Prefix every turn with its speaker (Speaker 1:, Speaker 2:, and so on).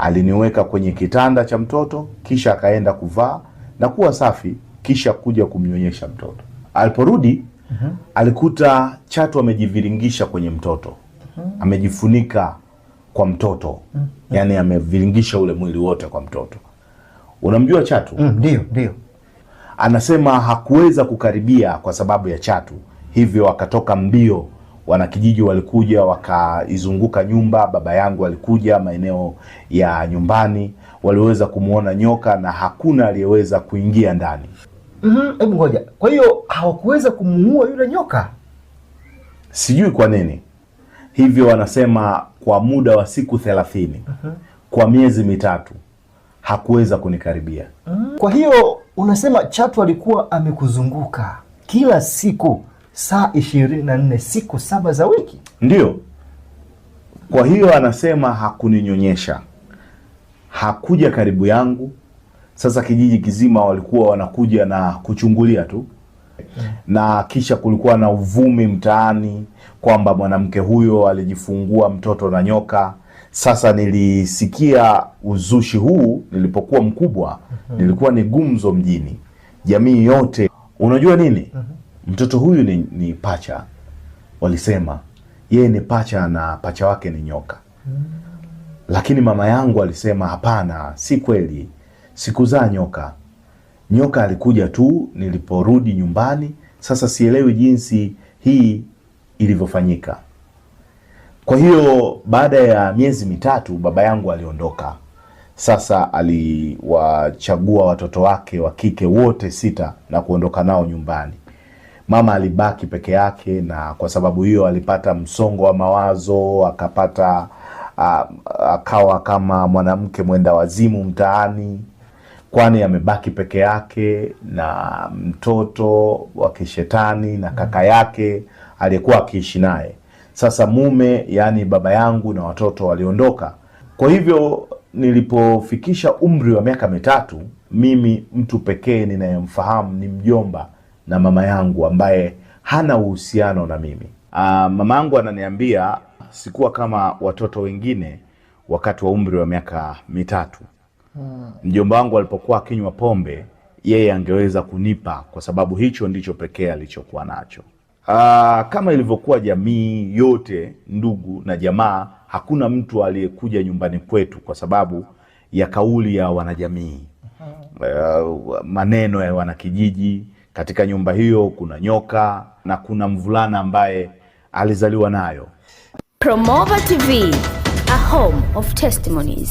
Speaker 1: Aliniweka kwenye kitanda cha mtoto, kisha akaenda kuvaa na kuwa safi, kisha kuja kumnyonyesha mtoto. Aliporudi alikuta chatu amejiviringisha kwenye mtoto, amejifunika kwa mtoto, yani ameviringisha ule mwili wote kwa mtoto. Unamjua chatu?
Speaker 2: Ndio.
Speaker 1: Anasema hakuweza kukaribia kwa sababu ya chatu, hivyo akatoka mbio. Wanakijiji walikuja wakaizunguka nyumba, baba yangu alikuja maeneo ya nyumbani, waliweza kumuona nyoka na hakuna aliyeweza kuingia ndani.
Speaker 2: Hebu ngoja. Kwa hiyo hawakuweza kumuua yule nyoka?
Speaker 1: Sijui kwa nini. Hivyo wanasema kwa muda wa siku 30, kwa miezi 3 hakuweza kunikaribia.
Speaker 2: Kwa hiyo unasema chatu alikuwa amekuzunguka kila siku saa 24 siku 7 za wiki?
Speaker 1: Ndio. Kwa hiyo anasema hakuninyonyesha, hakuja karibu yangu. Sasa kijiji kizima walikuwa wanakuja na kuchungulia tu. Na kisha kulikuwa na uvumi mtaani kwamba mwanamke huyo alijifungua mtoto na nyoka. Sasa nilisikia uzushi huu nilipokuwa mkubwa. Nilikuwa ni gumzo mjini, jamii yote. Unajua nini? Mtoto huyu ni pacha. Walisema yeye ni pacha na pacha wake ni nyoka. Lakini mama yangu alisema hapana, si kweli, sikuzaa nyoka. Nyoka alikuja tu niliporudi nyumbani. Sasa sielewi jinsi hii ilivyofanyika. Kwa hiyo baada ya miezi 3 baba yangu aliondoka. Sasa aliwachagua watoto wake wa kike wote 6 na kuondoka nao nyumbani. Mama alibaki peke yake, na kwa sababu hiyo alipata msongo wa mawazo, akapata akawa kama mwanamke mwenda wazimu mtaani, kwani amebaki peke yake na mtoto wa kishetani na kaka yake aliyekuwa akiishi naye. Sasa mume, yani baba yangu, na watoto waliondoka. Kwa hivyo nilipofikisha umri wa miaka 3, mimi mtu pekee ninayemfahamu ni mjomba na mama yangu ambaye hana uhusiano na mimi. Mama yangu ananiambia sikuwa kama watoto wengine wakati wa umri wa miaka 3. Mjomba wangu alipokuwa akinywa pombe, yeye angeweza kunipa kwa sababu hicho ndicho pekee alichokuwa nacho. Kama ilivyokuwa jamii yote, ndugu na jamaa, hakuna mtu aliyekuja nyumbani kwetu kwa sababu ya kauli ya wanajamii, maneno ya wanakijiji. Katika nyumba hiyo kuna nyoka na kuna mvulana ambaye alizaliwa nayo.
Speaker 3: Promova TV, a home of testimonies.